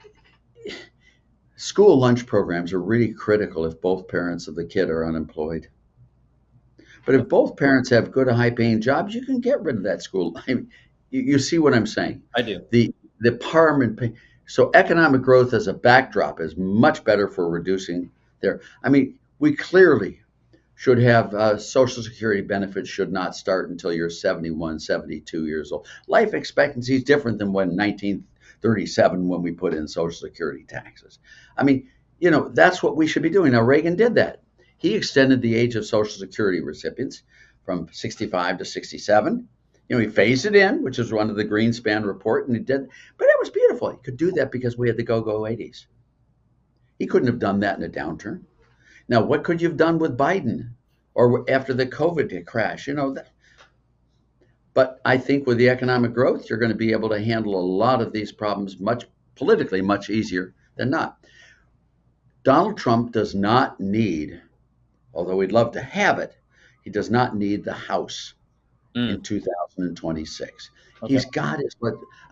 school lunch programs are really critical if both parents of the kid are unemployed. But if both parents have good, high-paying jobs, you can get rid of that school. I mean, you see what I'm saying? I do. The parliament. So economic growth as a backdrop is much better for reducing their. I mean, we clearly should have Social Security benefits should not start until you're 71, 72 years old. Life expectancy is different than when 1937 when we put in Social Security taxes. I mean, that's what we should be doing. Now, Reagan did that. He extended the age of Social Security recipients from 65 to 67. He phased it in, which is one of the Greenspan report, and he did. But that was beautiful. He could do that because we had the go-go 80s. He couldn't have done that in a downturn. Now, what could you have done with Biden or after the COVID crash? But I think with the economic growth, you're going to be able to handle a lot of these problems politically much easier than not. Donald Trump does not need, although he'd love to have it, he does not need the House in 2026. Okay. He's got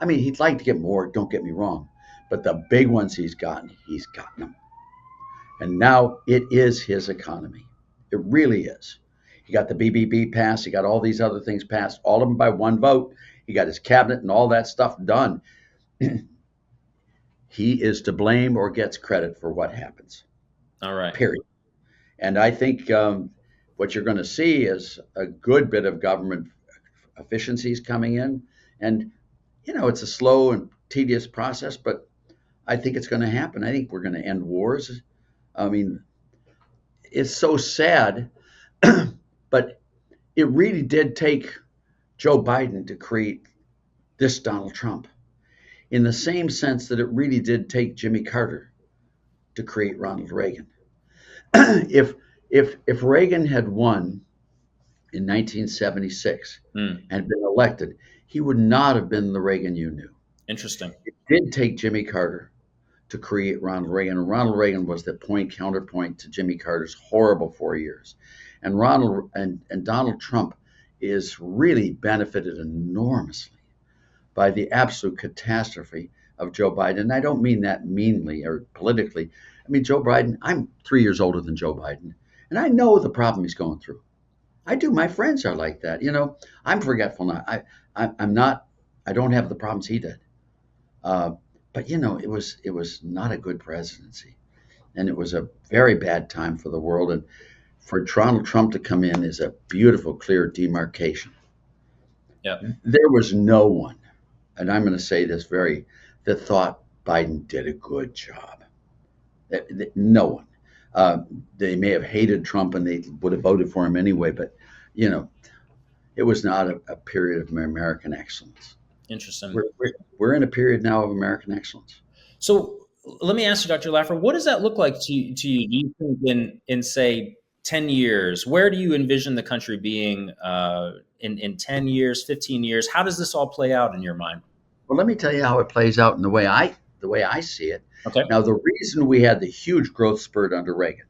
he'd like to get more, don't get me wrong, but the big ones he's gotten them. And now it is his economy. It really is. He got the BBB passed. He got all these other things passed, all of them by one vote. He got his cabinet and all that stuff done. He is to blame or gets credit for what happens. All right. Period. And I think what you're going to see is a good bit of government efficiencies coming in. And, it's a slow and tedious process, but I think it's going to happen. I think we're going to end wars. I mean, it's so sad, but it really did take Joe Biden to create this Donald Trump, in the same sense that it really did take Jimmy Carter to create Ronald Reagan. If Reagan had won in 1976 and been elected, he would not have been the Reagan you knew. Interesting. It did take Jimmy Carter to create Ronald Reagan. And Ronald Reagan was the counterpoint to Jimmy Carter's horrible 4 years. And Donald Trump is really benefited enormously by the absolute catastrophe of Joe Biden. And I don't mean that meanly or politically. I mean, Joe Biden, I'm 3 years older than Joe Biden, and I know the problem he's going through. I do. My friends are like that. I'm forgetful now. I'm not, I don't have the problems he did. But it was not a good presidency, and it was a very bad time for the world. And for Donald Trump to come in is a beautiful, clear demarcation. Yeah. There was no one, and I'm going to say this that thought Biden did a good job. No one. They may have hated Trump and they would have voted for him anyway, but it was not a period of American excellence. Interesting. We're in a period now of American excellence. So let me ask you, Dr. Laffer, what does that look like to you? Do you think in say 10 years, where do you envision the country being in 10 years, 15 years? How does this all play out in your mind? Well, let me tell you how it plays out in the way I see it. Okay. Now, the reason we had the huge growth spurt under Reagan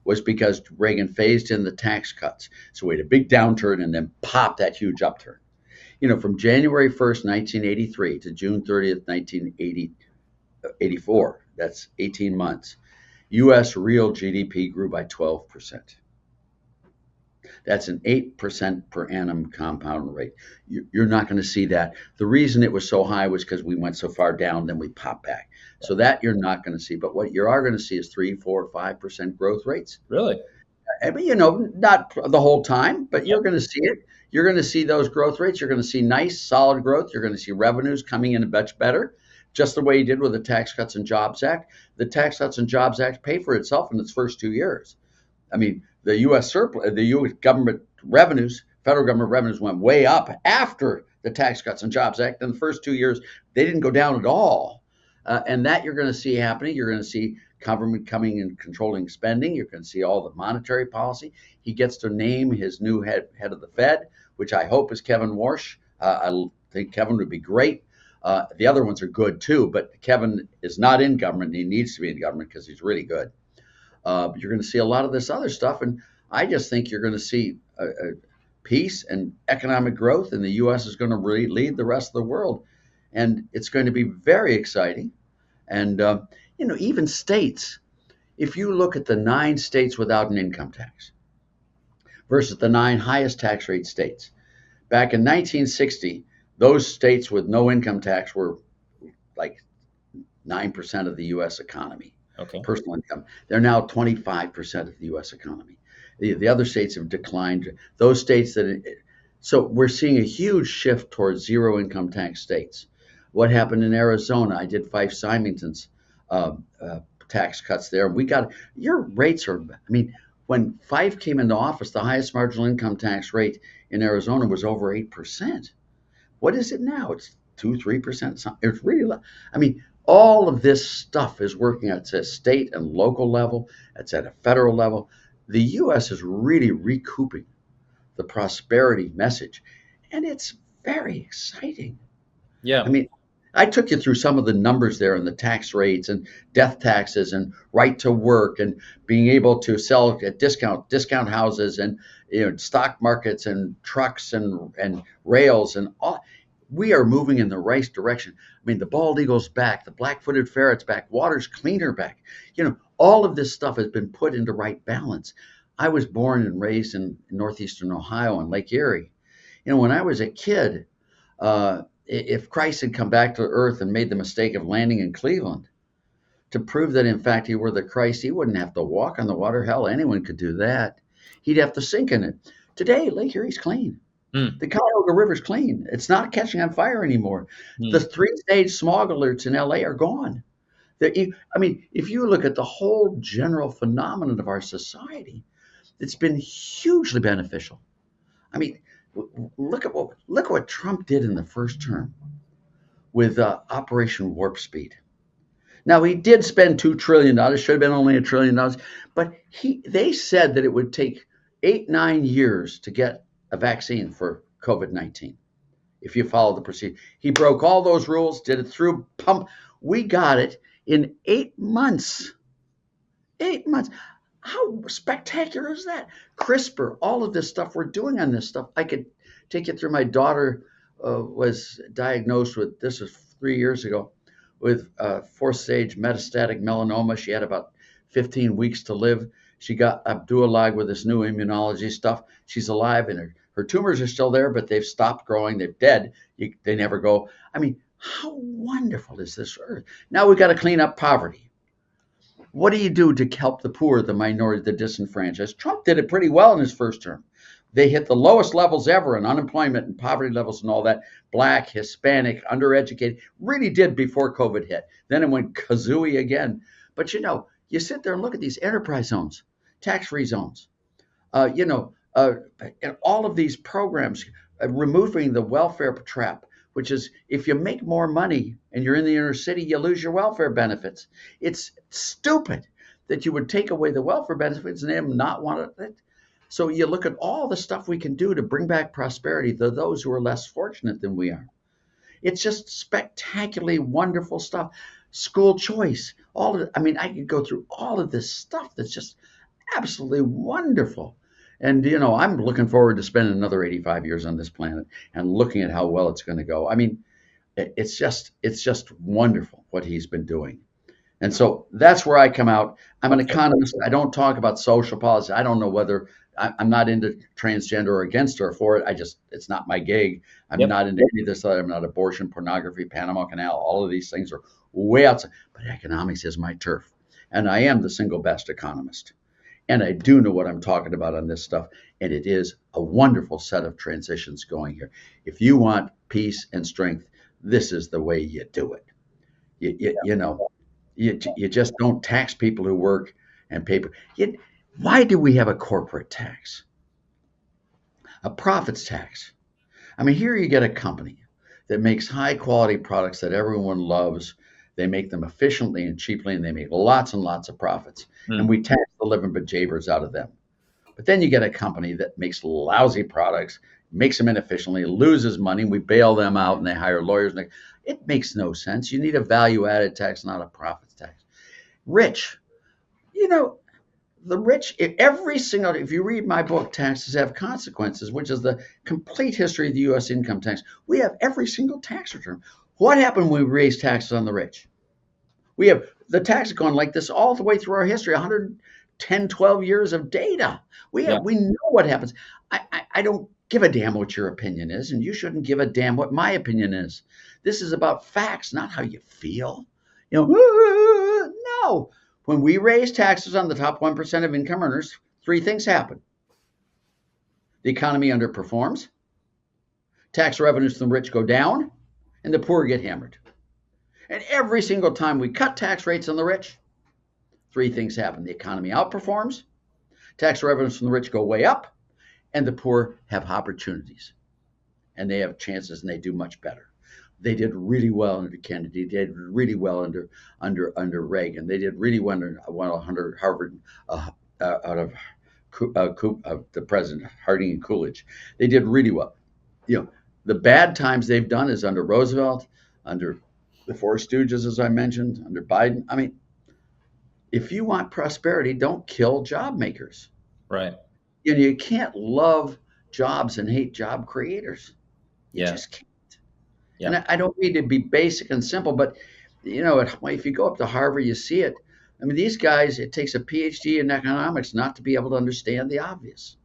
was because Reagan phased in the tax cuts. So we had a big downturn and then popped that huge upturn. From January 1st, 1983 to June 30th, 1984, that's 18 months, U.S. real GDP grew by 12%. That's an 8% per annum compound rate. You're not going to see that. The reason it was so high was because we went so far down, then we popped back. So that you're not going to see. But what you are going to see is 3, 4, 5% growth rates. Really? I mean, not the whole time, but you're going to see it. You're going to see those growth rates. You're going to see nice, solid growth. You're going to see revenues coming in much better, just the way you did with the Tax Cuts and Jobs Act. The Tax Cuts and Jobs Act paid for itself in its first 2 years. I mean, the U.S. surplus, the U.S. government revenues, federal government revenues went way up after the Tax Cuts and Jobs Act. In the first 2 years, they didn't go down at all. And that you're going to see happening. You're going to see government coming and controlling spending. You're going to see all the monetary policy. He gets to name his new head of the Fed, which I hope is Kevin Warsh. I think Kevin would be great. The other ones are good too, but Kevin is not in government. He needs to be in government because he's really good. But you're going to see a lot of this other stuff. And I just think you're going to see a peace and economic growth, and the U.S. is going to really lead the rest of the world, and it's going to be very exciting. And even states. If you look at the 9 states without an income tax versus the 9 highest tax rate states, back in 1960, those states with no income tax were like 9% of the U.S. economy, Okay. personal income. They're now 25% of the U.S. economy. The other states have declined. Those states so we're seeing a huge shift towards zero income tax states. What happened in Arizona? I did Fife Symington's uh, uh, tax cuts there. Your rates are, I mean, when Fife came into office, the highest marginal income tax rate in Arizona was over 8%. What is it now? It's 2, 3%. It's really low. I mean, all of this stuff is working at a state and local level. It's at a federal level. The U.S. is really recouping the prosperity message, and it's very exciting. I Yeah. mean, I took you through some of the numbers there and the tax rates and death taxes and right to work and being able to sell at discount houses and stock markets and trucks and rails and all. We are moving in the right direction. I mean, the bald eagle's back, the black-footed ferret's back, water's cleaner back. All of this stuff has been put into right balance. I was born and raised in northeastern Ohio in Lake Erie. When I was a kid, if Christ had come back to earth and made the mistake of landing in Cleveland, to prove that in fact he were the Christ, he wouldn't have to walk on the water. Hell, anyone could do that. He'd have to sink in it. Today, Lake Erie's clean. Mm. The Cuyahoga River's clean. It's not catching on fire anymore. The Mm. 3-stage smog alerts in LA are gone. If you look at the whole general phenomenon of our society, it's been hugely beneficial. I mean, look at what Trump did in the first term with Operation Warp Speed. Now he did spend $2 trillion. Should have been only $1 trillion, but they said that it would take 8-9 years to get a vaccine for COVID-19 if you follow the procedure. He broke all those rules, did it through pump. We got it in 8 months. 8 months. How spectacular is that? CRISPR, all of this stuff we're doing on this stuff. I could take you through. My daughter was diagnosed with, this was 3 years ago, with 4th-stage metastatic melanoma. She had about 15 weeks to live. She got Abduolag with this new immunology stuff. She's alive, and her tumors are still there, but they've stopped growing. They're dead. They never go. I mean, how wonderful is this earth? Now we've got to clean up poverty. What do you do to help the poor, the minority, the disenfranchised? Trump did it pretty well in his first term. They hit the lowest levels ever in unemployment and poverty levels and all that. Black, Hispanic, undereducated, really did before COVID hit. Then it went kazooie again. But you sit there and look at these enterprise zones, tax-free zones, and all of these programs, removing the welfare trap, which is if you make more money and you're in the inner city, you lose your welfare benefits. It's stupid that you would take away the welfare benefits and them not want it. So you look at all the stuff we can do to bring back prosperity to those who are less fortunate than we are. It's just spectacularly wonderful stuff. School choice, all of it. I mean, I could go through all of this stuff that's just absolutely wonderful. And, I'm looking forward to spending another 85 years on this planet and looking at how well it's going to go. I mean, it's just wonderful what he's been doing. And so that's where I come out. I'm an economist. I don't talk about social policy. I don't know whether I'm not into transgender or against or for it. It's not my gig. I'm Yep. not into any of this. I'm not abortion, pornography, Panama Canal. All of these things are way outside. But economics is my turf. And I am the single best economist. And I do know what I'm talking about on this stuff. And it is a wonderful set of transitions going here. If you want peace and strength, this is the way you do it. You just don't tax people who work and pay. Why do we have a corporate tax? A profits tax. I mean, here you get a company that makes high quality products that everyone loves. They make them efficiently and cheaply, and they make lots and lots of profits. And we tax the living bejeebers out of them. But then you get a company that makes lousy products, makes them inefficiently, loses money. We bail them out, and they hire lawyers. It makes no sense. You need a value-added tax, not a profits tax. Rich, the rich, if you read my book, Taxes Have Consequences, which is the complete history of the U.S. income tax, we have every single tax return. What happened when we raised taxes on the rich? We have the tax gone like this all the way through our history, 110, 12 years of data. We Yeah. know what happens. I don't give a damn what your opinion is, and you shouldn't give a damn what my opinion is. This is about facts, not how you feel. No. When we raise taxes on the top 1% of income earners, three things happen. The economy underperforms, tax revenues from the rich go down, and the poor get hammered. And every single time we cut tax rates on the rich, three things happen. The economy outperforms, tax revenues from the rich go way up, and the poor have opportunities. And they have chances, and they do much better. They did really well under Kennedy. They did really well under Reagan. They did really well under Harvard, out of the president, Harding and Coolidge. They did really well. The bad times they've done is under Roosevelt, under the Four Stooges, as I mentioned, under Biden. I mean, if you want prosperity, don't kill job makers. Right. You can't love jobs and hate job creators. You just can't. Yeah. And I don't mean to be basic and simple, but if you go up to Harvard, you see it. I mean, these guys, it takes a PhD in economics not to be able to understand the obvious.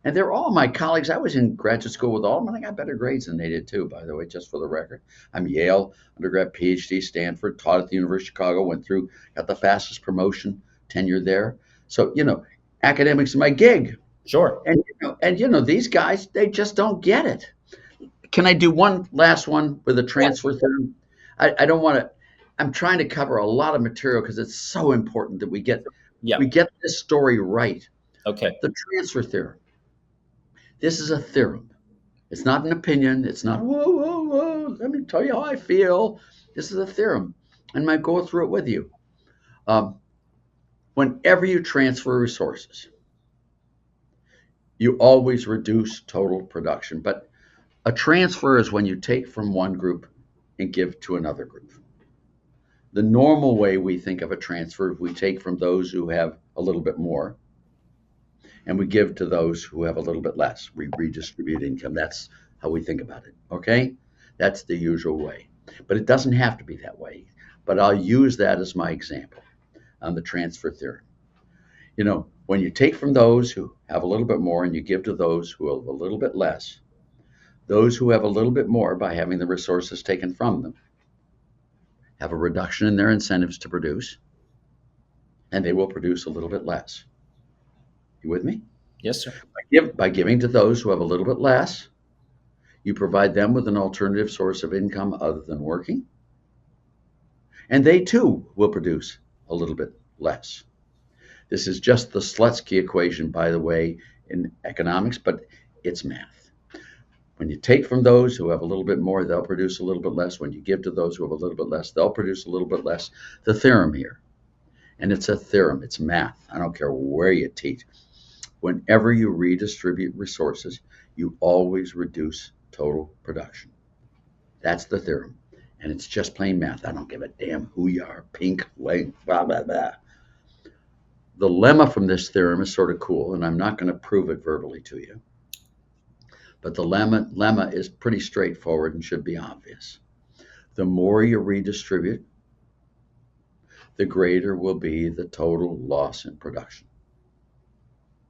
And they're all my colleagues. I was in graduate school with all of them, and I got better grades than they did too, by the way, just for the record. I'm Yale, undergrad, PhD, Stanford, taught at the University of Chicago, went through, got the fastest promotion, tenure there. So, academics is my gig. Sure. And these guys, they just don't get it. Can I do one last one with a transfer theorem? I don't want to. I'm trying to cover a lot of material because it's so important that we get this story right. Okay. The transfer theorem. This is a theorem. It's not an opinion. It's not, whoa, let me tell you how I feel. This is a theorem. And I might go through it with you. Whenever you transfer resources, you always reduce total production. But a transfer is when you take from one group and give to another group. The normal way we think of a transfer, we take from those who have a little bit more, and we give to those who have a little bit less. We redistribute income. That's how we think about it, okay? That's the usual way. But it doesn't have to be that way. But I'll use that as my example on the transfer theorem. When you take from those who have a little bit more and you give to those who have a little bit less, those who have a little bit more by having the resources taken from them have a reduction in their incentives to produce, and they will produce a little bit less. You with me? Yes, sir. By giving to those who have a little bit less, you provide them with an alternative source of income other than working, and they too will produce a little bit less. This is just the Slutsky equation, by the way, in economics, but it's math. When you take from those who have a little bit more, they'll produce a little bit less. When you give to those who have a little bit less, they'll produce a little bit less. The theorem here, and it's a theorem, it's math. I don't care where you teach. Whenever you redistribute resources, you always reduce total production. That's the theorem. And it's just plain math. I don't give a damn who you are, pink, white, blah, blah, blah. The lemma from this theorem is sort of cool, and I'm not going to prove it verbally to you. But the lemma is pretty straightforward and should be obvious. The more you redistribute, the greater will be the total loss in production.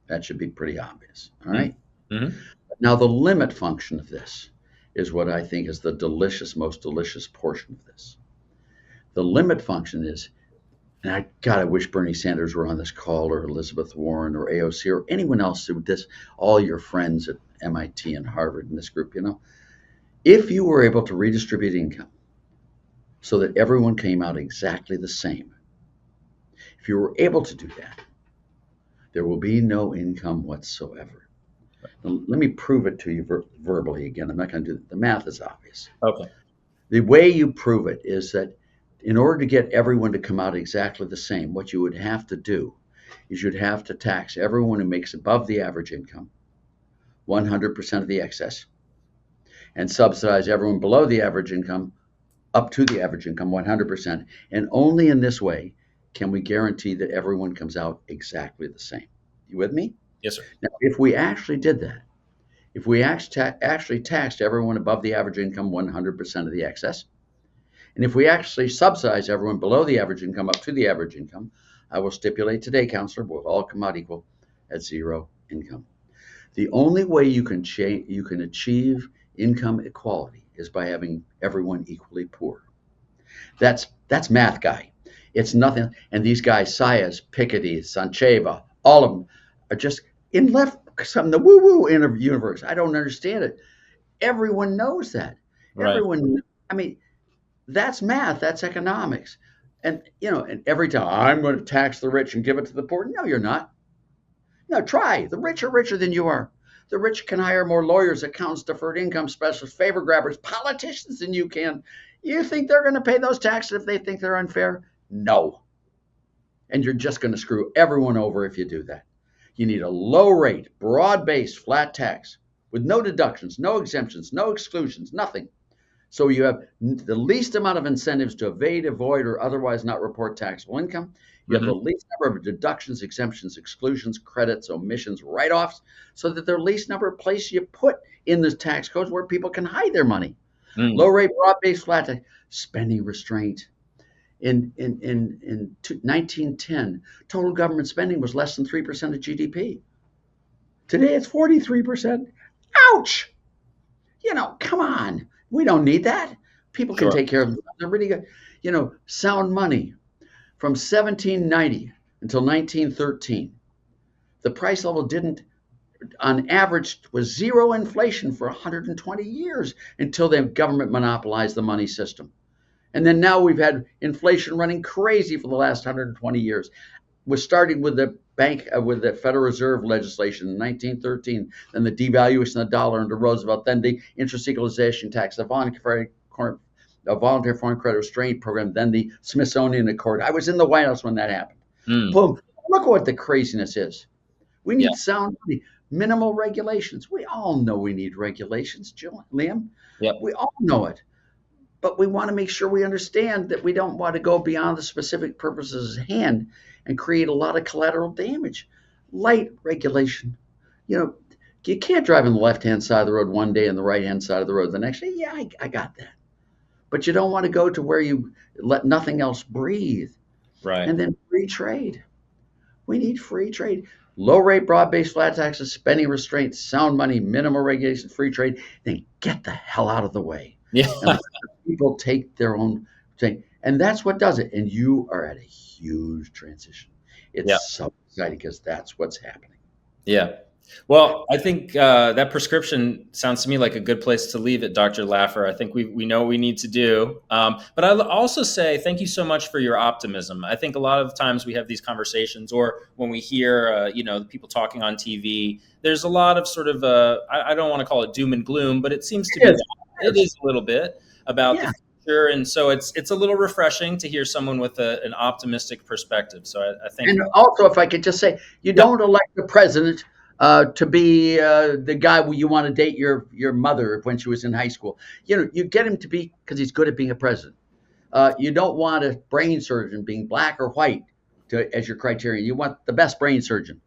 That should be pretty obvious, all right? Mm-hmm. Now, the limit function of this is what I think is the most delicious portion of this. The limit function is, and I wish Bernie Sanders were on this call, or Elizabeth Warren, or AOC, or anyone else who this, all your friends at MIT and Harvard in this group, if you were able to redistribute income so that everyone came out exactly the same, if you were able to do that, there will be no income whatsoever. Now, let me prove it to you verbally again. I'm not going to do it. The math is obvious. Okay. The way you prove it is that in order to get everyone to come out exactly the same, what you would have to do is you'd have to tax everyone who makes above the average income 100% of the excess, and subsidize everyone below the average income up to the average income 100%. And only in this way can we guarantee that everyone comes out exactly the same? You with me? Yes, sir. Now, if we actually did that, if we actually taxed everyone above the average income 100% of the excess, and if we actually subsidize everyone below the average income up to the average income, I will stipulate today, Counselor, we'll all come out equal at zero income. The only way you can achieve income equality is by having everyone equally poor. That's math, guy. It's nothing. And these guys, Saez, Piketty, Sancheva, all of them are just in the woo-woo universe. I don't understand it. Everyone knows that. Right. Everyone, I mean, that's math, that's economics. And, and every time I'm going to tax the rich and give it to the poor. No, you're not. No, try. The rich are richer than you are. The rich can hire more lawyers, accountants, deferred income specialists, favor grabbers, politicians than you can. You think they're going to pay those taxes if they think they're unfair? No. And you're just going to screw everyone over if you do that. You need a low rate, broad-based, flat tax with no deductions, no exemptions, no exclusions, nothing. So you have the least amount of incentives to evade, avoid, or otherwise not report taxable income. You have the least number of deductions, exemptions, exclusions, credits, omissions, write-offs, so that the least number of places you put in the tax codes where people can hide their money. Low rate, broad-based, flat tax, spending restraint. In 1910, total government spending was less than 3% of GDP. Today it's 43%. Ouch! Come on. We don't need that. People can take care of themselves. They're really good. Sound money. From 1790 until 1913, the price level on average, was zero inflation for 120 years until the government monopolized the money system. And then now we've had inflation running crazy for the last 120 years. We're starting with the Federal Reserve legislation in 1913, then the devaluation of the dollar under Roosevelt, then the interest equalization tax, the voluntary foreign credit restraint program, then the Smithsonian Accord. I was in the White House when that happened. Boom. Look what the craziness is. We need sound money, minimal regulations. We all know we need regulations, Liam. Yep. We all know it. But we want to make sure we understand that we don't want to go beyond the specific purposes at hand and create a lot of collateral damage. Light regulation. You can't drive on the left-hand side of the road one day and the right-hand side of the road the next day. Yeah, I got that. But you don't want to go to where you let nothing else breathe. Right. And then free trade. We need free trade. Low rate, broad-based flat taxes, spending restraints, sound money, minimal regulation, free trade. Then get the hell out of the way. Yeah. And let people take their own thing. And that's what does it. And you are at a huge transition. It's so exciting because that's what's happening. Yeah. Well, I think that prescription sounds to me like a good place to leave it, Dr. Laffer. I think we know what we need to do. But I'll also say thank you so much for your optimism. I think a lot of times we have these conversations, or when we hear people talking on TV, there's a lot of sort of I don't want to call it doom and gloom, but it seems to be it is a little bit about the future, and so it's a little refreshing to hear someone with an optimistic perspective. So I think, and also, if I could just say, you don't elect the president to be the guy you want to date your mother when she was in high school. You get him to be because he's good at being a president. You don't want a brain surgeon being black or white as your criterion. You want the best brain surgeon.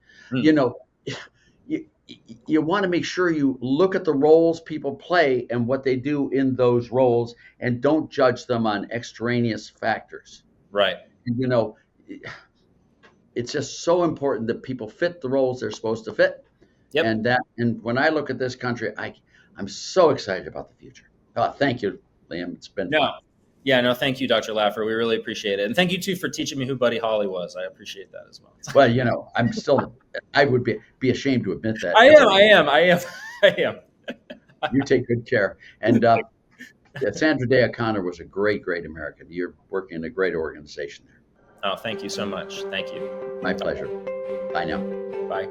You want to make sure you look at the roles people play and what they do in those roles, and don't judge them on extraneous factors. Right. It's just so important that people fit the roles they're supposed to fit. Yep. And when I look at this country, I'm so excited about the future. Thank you, Liam. It's been fun. Yeah, no, thank you, Dr. Laffer. We really appreciate it. And thank you, too, for teaching me who Buddy Holly was. I appreciate that as well. Well, I would be ashamed to admit that. I am. You take good care. And Sandra Day O'Connor was a great, great American. You're working in a great organization there. Oh, thank you so much. Thank you. My pleasure. Bye now. Bye.